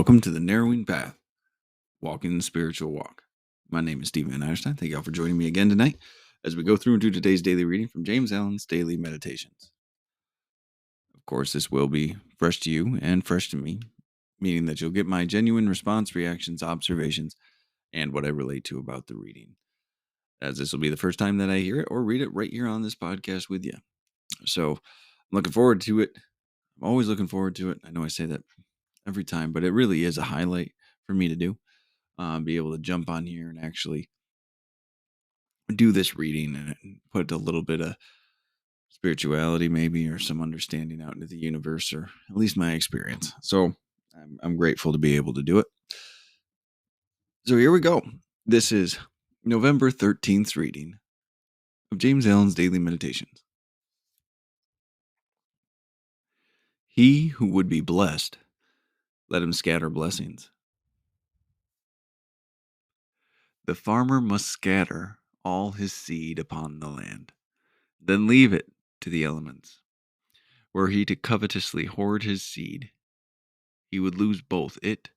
Welcome to the Narrowing Path, Walking the Spiritual Walk. My name is Stephen Van Einstein. Thank you all for joining me again tonight as we go through and do today's daily reading from James Allen's Daily Meditations. Of course, this will be fresh to you and fresh to me, meaning that you'll get my genuine response, reactions, observations, and what I relate to about the reading, as this will be the first time that I hear it or read it right here on this podcast with you. So I'm looking forward to it. I'm always looking forward to it. I know I say that every time, but it really is a highlight for me to do. Be able to jump on here and actually do this reading and put a little bit of spirituality maybe or some understanding out into the universe, or at least my experience. So I'm grateful to be able to do it. So here we go. This is November 13th reading of James Allen's Daily Meditations. He who would be blessed, let him scatter blessings. The farmer must scatter all his seed upon the land, then leave it to the elements. Were he to covetously hoard his seed, he would lose both it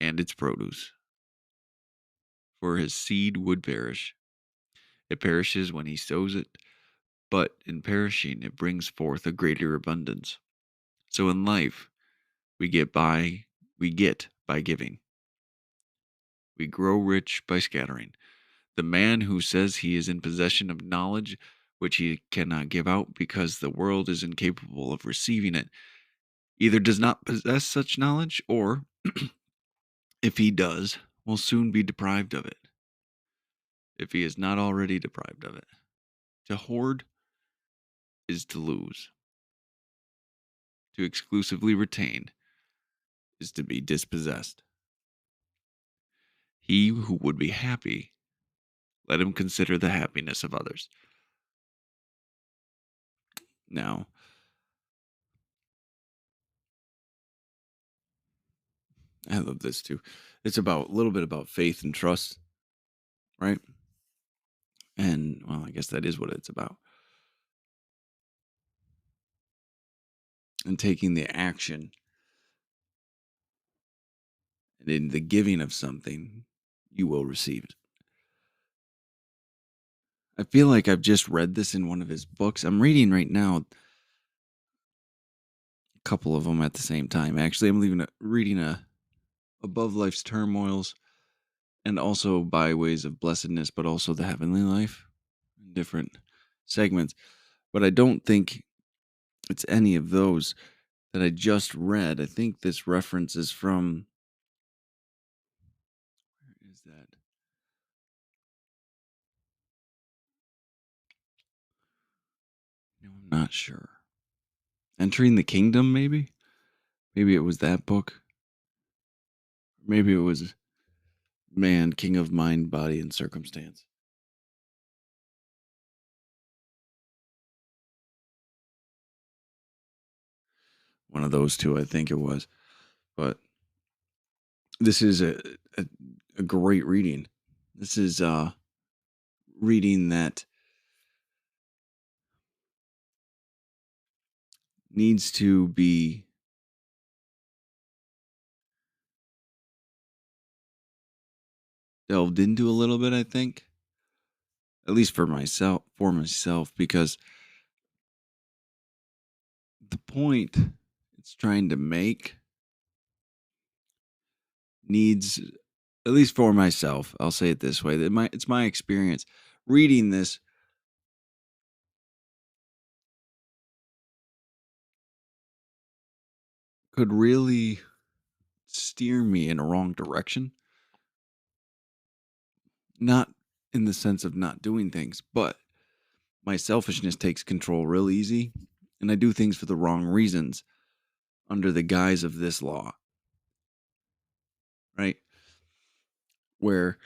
and its produce. For his seed would perish. It perishes when he sows it, but in perishing it brings forth a greater abundance. So in life, we get by giving. We grow rich by scattering. The man who says he is in possession of knowledge which he cannot give out because the world is incapable of receiving it, either does not possess such knowledge, or, if he does, will soon be deprived of it, if he is not already deprived of it. To hoard is to lose. To exclusively retain is to be dispossessed. He who would be happy, let him consider the happiness of others. Now, I love this too. It's about a little bit about faith and trust, right? And, well, I guess that is what it's about. And taking the action and in the giving of something, you will receive it. I feel like I've just read this in one of his books. I'm reading right now a couple of them at the same time. Actually, I'm reading Above Life's Turmoils, and also Byways of Blessedness, but also The Heavenly Life, in different segments. But I don't think it's any of those that I just read. I think this reference is from, where is that? No, I'm not sure. Entering the Kingdom, maybe? Maybe it was that book. Maybe it was Man, King of Mind, Body, and Circumstance. One of those two, I think it was. But this is a great reading. This is reading that needs to be delved into a little bit, I think. At least for myself, because the point it's trying to make needs, at least for myself, I'll say it this way, that it's my experience reading this could really steer me in a wrong direction. Not in the sense of not doing things, but my selfishness takes control real easy, and I do things for the wrong reasons under the guise of this law, right? Where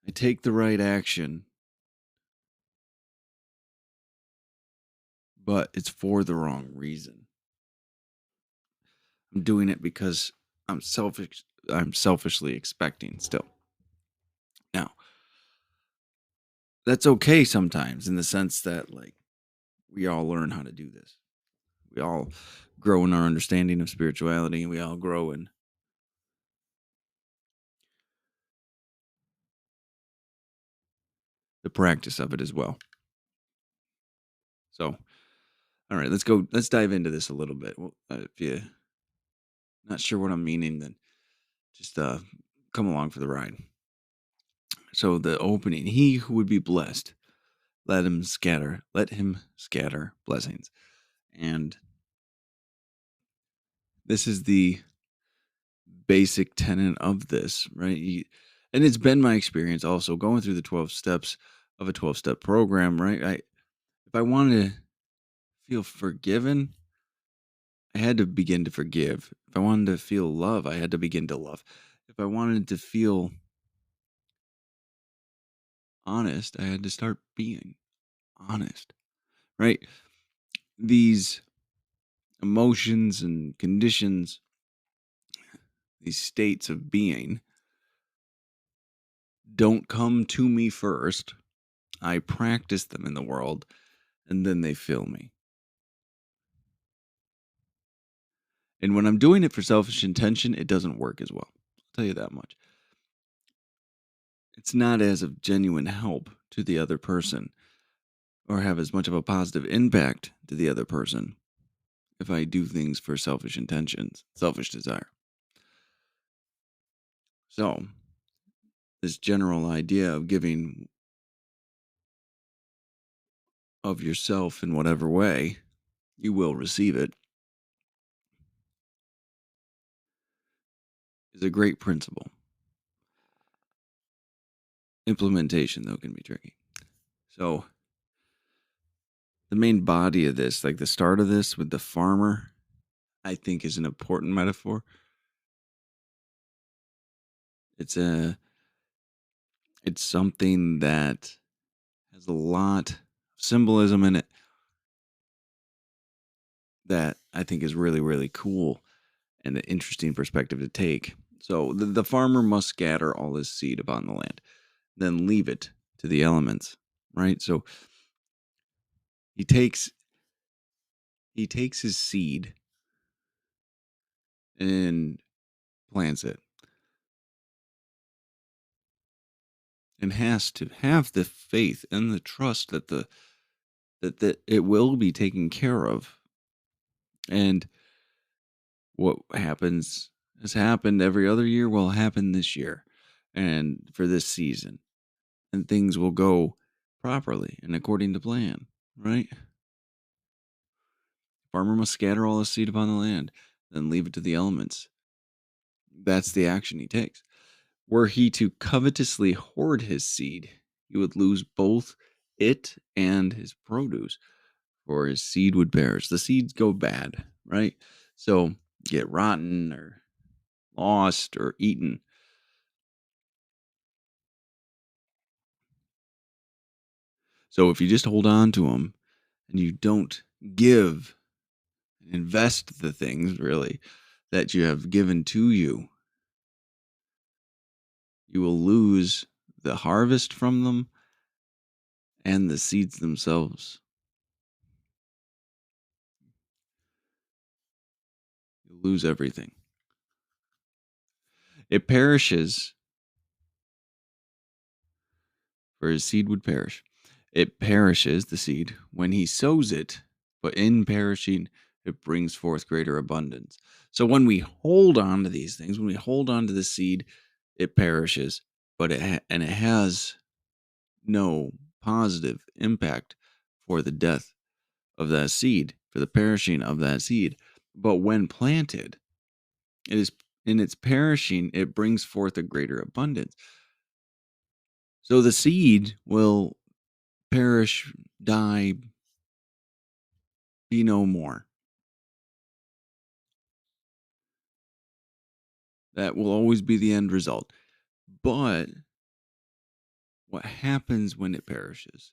I take the right action, but it's for the wrong reason. I'm doing it because I'm selfishly expecting still. Now, that's okay sometimes, in the sense that, like, we all learn how to do this. We all grow in our understanding of spirituality, and we all grow in the practice of it as well. So, all right, let's go. Let's dive into this a little bit. Well, if you're not sure what I'm meaning, then just come along for the ride. So the opening, he who would be blessed, let him scatter blessings. And this is the basic tenet of this, right? And it's been my experience also going through the 12 steps of a 12-step program, right? If I wanted to feel forgiven, I had to begin to forgive. If I wanted to feel love, I had to begin to love. If I wanted to feel honest, I had to start being honest, right? These emotions and conditions, these states of being, don't come to me first. I practice them in the world, and then they fill me. And when I'm doing it for selfish intention, it doesn't work as well. I'll tell you that much. It's not as of genuine help to the other person or have as much of a positive impact to the other person if I do things for selfish intentions, selfish desire. So, this general idea of giving of yourself in whatever way, you will receive it, is a great principle. Implementation, though, can be tricky. So, the main body of this, like the start of this with the farmer, I think is an important metaphor. It's something that has a lot of symbolism in it that I think is really, really cool and an interesting perspective to take. So the farmer must scatter all his seed upon the land, then leave it to the elements, right? So he takes his seed and plants it, and has to have the faith and the trust that that it will be taken care of. And what happens has happened every other year will happen this year and for this season, and things will go properly and according to plan, right? Farmer must scatter all his seed upon the land, then leave it to the elements. That's the action he takes. Were he to covetously hoard his seed, he would lose both it and his produce, for his seed would perish. The seeds go bad, right? So get rotten or lost or eaten. So if you just hold on to them and you don't give and invest the things really that you have given to you, you will lose the harvest from them and the seeds themselves. You lose everything. It perishes, for his seed would perish. It perishes, the seed, when he sows it, but in perishing, it brings forth greater abundance. So when we hold on to these things, when we hold on to the seed, it perishes, but it has no positive impact for the death of that seed, for the perishing of that seed. But when planted, it is in its perishing, it brings forth a greater abundance. So the seed will perish, die, be no more. That will always be the end result. But what happens when it perishes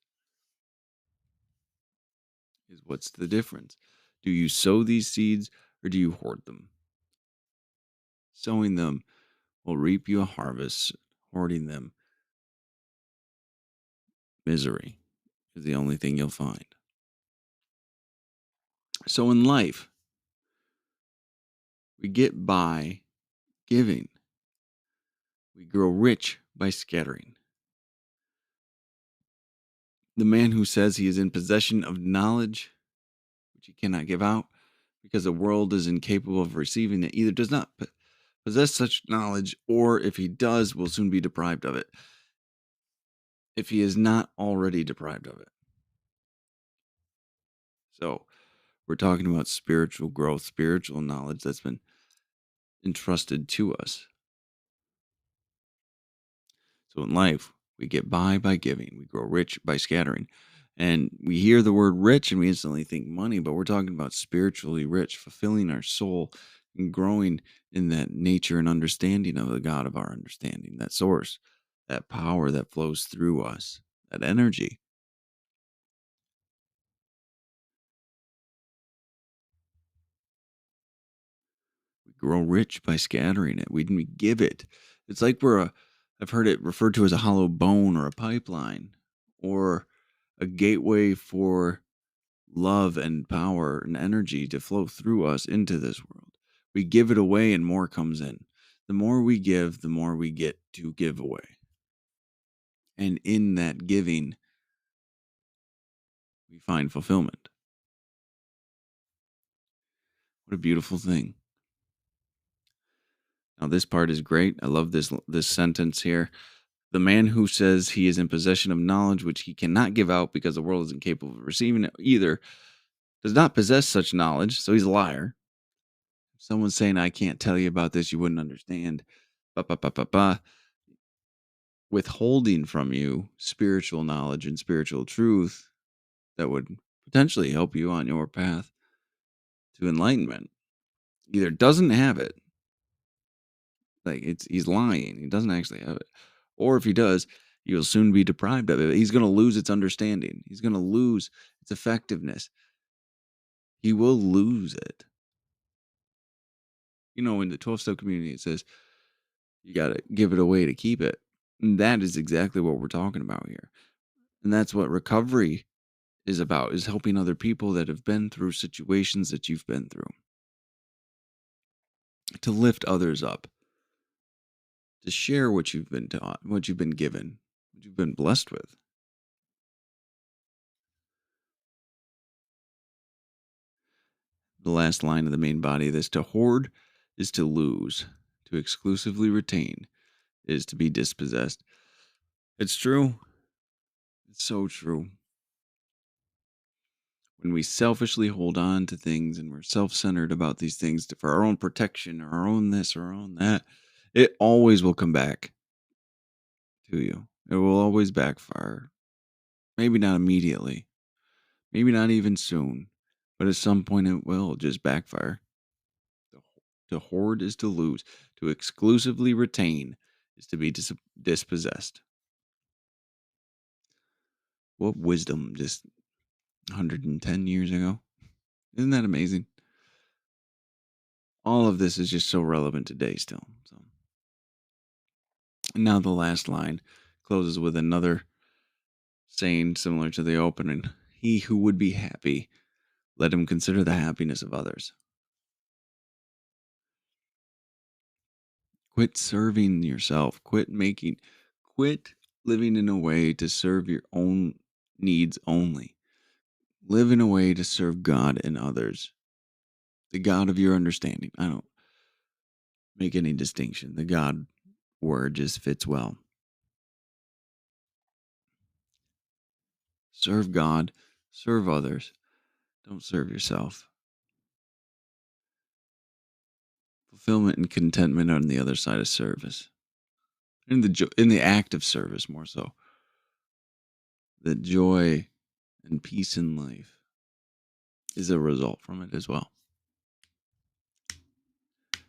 is what's the difference? Do you sow these seeds or do you hoard them? Sowing them will reap you a harvest, hoarding them, misery is the only thing you'll find. So in life, we get by giving, we grow rich by scattering. The man who says he is in possession of knowledge which he cannot give out because the world is incapable of receiving it either does not possess such knowledge, or if he does, will soon be deprived of it, if he is not already deprived of it. So we're talking about spiritual growth, spiritual knowledge that's been entrusted to us. So in life, we get by giving, we grow rich by scattering. And we hear the word rich and we instantly think money, but we're talking about spiritually rich, fulfilling our soul and growing in that nature and understanding of the God of our understanding, that source, that power that flows through us, that energy. We grow rich by scattering it. We give it. It's like I've heard it referred to as a hollow bone or a pipeline or a gateway for love and power and energy to flow through us into this world. We give it away and more comes in. The more we give, the more we get to give away. And in that giving, we find fulfillment. What a beautiful thing. Now this part is great. I love this sentence here. The man who says he is in possession of knowledge which he cannot give out because the world is incapable of receiving it either does not possess such knowledge, so he's a liar. If someone's saying, I can't tell you about this, you wouldn't understand. Ba, ba, ba, ba, ba. Withholding from you spiritual knowledge and spiritual truth that would potentially help you on your path to enlightenment. Either doesn't have it, like he's lying, he doesn't actually have it, or if he does, you'll soon be deprived of it. He's going to lose its understanding. He's going to lose its effectiveness. He will lose it. You know, in the 12-step community, it says you got to give it away to keep it. And that is exactly what we're talking about here. And that's what recovery is about, is helping other people that have been through situations that you've been through, to lift others up, to share what you've been taught, what you've been given, what you've been blessed with. The last line of the main body of this: to hoard is to lose, to exclusively retain is to be dispossessed. It's true. It's so true. When we selfishly hold on to things and we're self-centered about these things for our own protection or our own this or our own that, it always will come back to you. It will always backfire. Maybe not immediately, maybe not even soon, but at some point it will just backfire. To hoard is to lose. To exclusively retain is to be dispossessed. What wisdom just 110 years ago. Isn't that amazing? All of this is just so relevant today still. So, and now the last line closes with another saying similar to the opening. He who would be happy, let him consider the happiness of others. Quit serving yourself. Quit living in a way to serve your own needs only. Live in a way to serve God and others. The God of your understanding. I don't make any distinction. The God word just fits well. Serve God, serve others. Don't serve yourself. Fulfillment and contentment are on the other side of service. In the act of service, more so. The joy and peace in life is a result from it as well.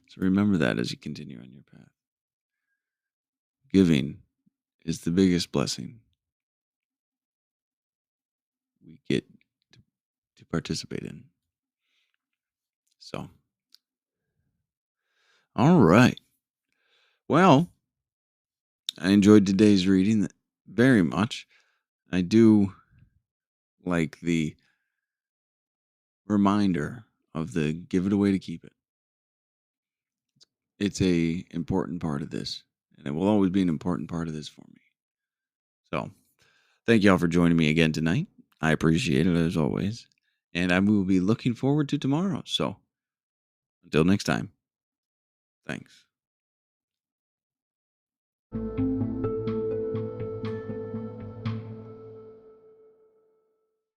So remember that as you continue on your path. Giving is the biggest blessing we get to participate in. So, all right. Well, I enjoyed today's reading very much. I do like the reminder of the give it away to keep it. It's a important part of this, and it will always be an important part of this for me. So, thank y'all for joining me again tonight. I appreciate it as always, and I will be looking forward to tomorrow. So, until next time, thanks.